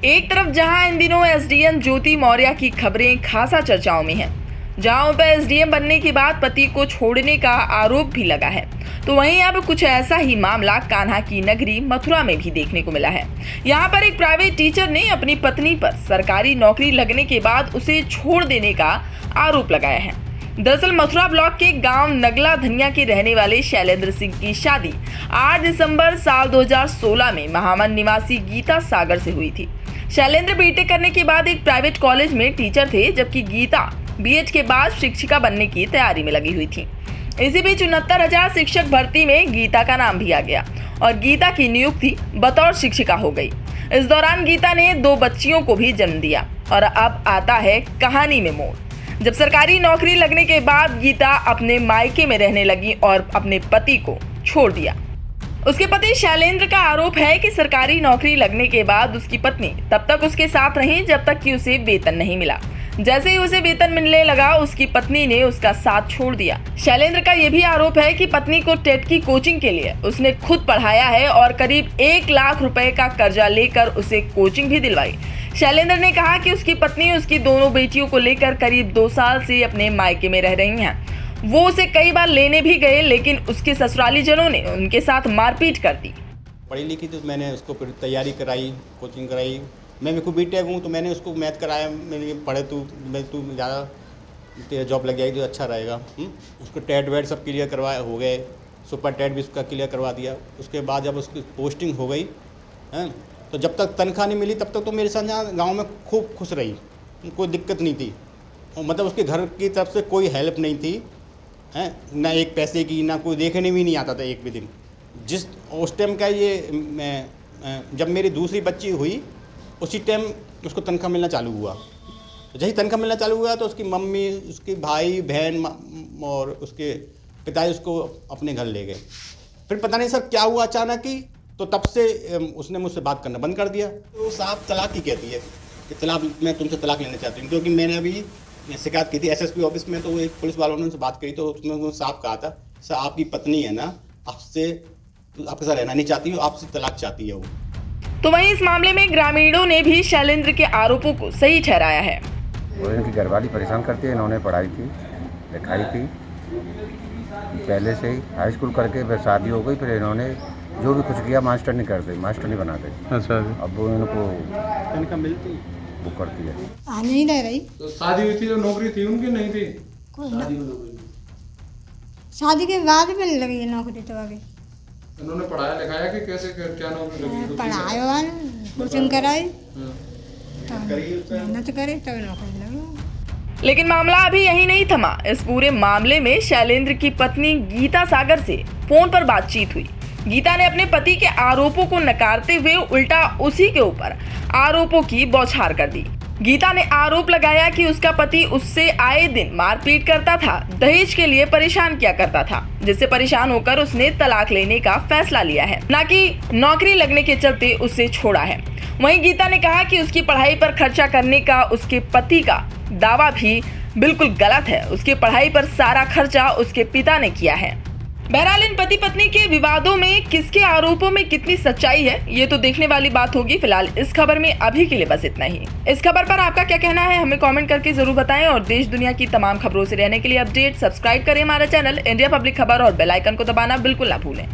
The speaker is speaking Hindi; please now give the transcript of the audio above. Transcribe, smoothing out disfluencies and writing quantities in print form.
एक तरफ जहां इन दिनों एसडीएम ज्योति मौर्य की खबरें खासा चर्चाओं में हैं, जहां उन पर एसडीएम बनने के बाद पति को छोड़ने का आरोप भी लगा है, तो वहीं अब कुछ ऐसा ही मामला कान्हा की नगरी मथुरा में भी देखने को मिला है। यहां पर एक प्राइवेट टीचर ने अपनी पत्नी पर सरकारी नौकरी लगने के बाद उसे छोड़ देने का आरोप लगाया है। दरअसल मथुरा ब्लॉक के गांव नगला धनिया के रहने वाले शैलेंद्र सिंह की शादी 8 दिसंबर साल 2016 में महामन निवासी गीता सागर से हुई थी। शैलेंद्र बीटेक करने के बाद एक प्राइवेट कॉलेज में टीचर थे, जबकि गीता बीएड के बाद शिक्षिका बनने की तैयारी में लगी हुई थी। इसी बीच 69,000 शिक्षक भर्ती में गीता का नाम भी आ गया और गीता की नियुक्ति बतौर शिक्षिका हो गई। इस दौरान गीता ने 2 बच्चियों को भी जन्म दिया और अब आता है कहानी में मोड़, जब सरकारी नौकरी लगने के बाद गीता अपने मायके में रहने लगी और अपने पति को छोड़ दिया। उसके पति शैलेंद्र का आरोप है कि सरकारी नौकरी लगने के बाद उसकी पत्नी तब तक उसके साथ रही जब तक कि उसे वेतन नहीं मिला। जैसे ही उसे वेतन मिलने लगा, उसकी पत्नी ने उसका साथ छोड़ दिया। शैलेंद्र का यह भी आरोप है कि पत्नी को टेट की कोचिंग के लिए उसने खुद पढ़ाया है और करीब 1 लाख रुपए का कर्जा लेकर उसे कोचिंग भी दिलवाई। शैलेंद्र ने कहा कि उसकी पत्नी उसकी दोनों बेटियों को लेकर करीब 2 साल से अपने मायके में रह रही हैं। वो उसे कई बार लेने भी गए, लेकिन उसके ससुराली जनों ने उनके साथ मारपीट कर दी। पढ़ी लिखी तो मैंने उसको फिर तैयारी कराई, कोचिंग कराई। मैं को बीटेक हूँ तो मैंने उसको मैथ कराया। मैंने पढ़े तू ज़्यादा तेरा जॉब लग जाएगी तो अच्छा रहेगा। उसको टेट वेट सब क्लियर करवाए हो गए, सुपर टेट भी उसका क्लियर करवा दिया। उसके बाद जब उसकी पोस्टिंग हो गई हैं, तो जब तक तनख्वाह नहीं मिली तब तक तो मेरे साथ यहाँ गाँव में खूब खुश रही, कोई दिक्कत नहीं थी। मतलब उसके घर की तरफ से कोई हेल्प नहीं थी हैं, ना एक पैसे की, ना कोई देखने भी नहीं आता था एक भी दिन। जिस उस टाइम का ये जब मेरी दूसरी बच्ची हुई उसी टाइम उसको तनख्वाह मिलना चालू हुआ। जैसे तनख्वाह मिलना चालू हुआ तो उसकी मम्मी, उसके भाई बहन और उसके पिताजी उसको अपने घर ले गए। फिर पता नहीं सर क्या हुआ अचानक ही, तो तब से उसने मुझसे बात करना बंद कर दिया। तो साफ तलाक ही कहती है कि तलाक, मैं तुमसे तलाक लेना चाहती हूँ। क्योंकि मैंने अभी शिकायत की थी एसएसपी ऑफिस में, तो एक पुलिस वालों ने उनसे बात करी तो उसमें उन्होंने साफ कहा था, सर आपकी पत्नी है ना, आपके साथ रहना नहीं चाहती हो, आपसे तलाक चाहती है वो। तो वहीं इस मामले में ग्रामीणों ने भी शैलेंद्र के आरोपों को सही ठहराया है। वो इनकी घरवाली परेशान करती है। इन्होंने पढ़ाई थी, लिखाई थी पहले से ही, हाई स्कूल करके फिर शादी हो गई। फिर इन्होंने जो भी कुछ किया मास्टर नहीं कर दे, मास्टर नहीं बना दे। अच्छा, अब वो इनको तनख्वाह मिलती वो करती है। नहीं रह रही। तो शादी हुई थी, जो नौकरी थी उनकी नहीं थी? शादी के बाद मिलने लगी है नौकरी। तो अभी इन्होंने पढ़ाया लिखाया कि कैसे क्या नौकरी लगी? पढ़ाया, कोचिंग कराई, मेहनत करे तब नौकरी लगी। लेकिन मामला अभी यही नहीं थमा। इस पूरे मामले में शैलेंद्र की पत्नी गीता सागर से फोन पर बातचीत हुई। गीता ने अपने पति के आरोपों को नकारते हुए उल्टा उसी के ऊपर आरोपों की बौछार कर दी। गीता ने आरोप लगाया कि उसका पति उससे आए दिन मारपीट करता था, दहेज के लिए परेशान किया करता था, जिससे परेशान होकर उसने तलाक लेने का फैसला लिया है, न कि नौकरी लगने के चलते उसे छोड़ा है। वहीं गीता ने कहा कि उसकी पढ़ाई पर खर्चा करने का उसके पति का दावा भी बिल्कुल गलत है। उसकी पढ़ाई पर सारा खर्चा उसके पिता ने किया है। बहरहाल इन पति पत्नी के विवादों में किसके आरोपों में कितनी सच्चाई है, ये तो देखने वाली बात होगी। फिलहाल इस खबर में अभी के लिए बस इतना ही। इस खबर पर आपका क्या कहना है हमें कमेंट करके जरूर बताएं और देश दुनिया की तमाम खबरों से रहने के लिए अपडेट सब्सक्राइब करें हमारा चैनल इंडिया पब्लिक खबर और बेल आइकन को दबाना बिल्कुल ना भूलें।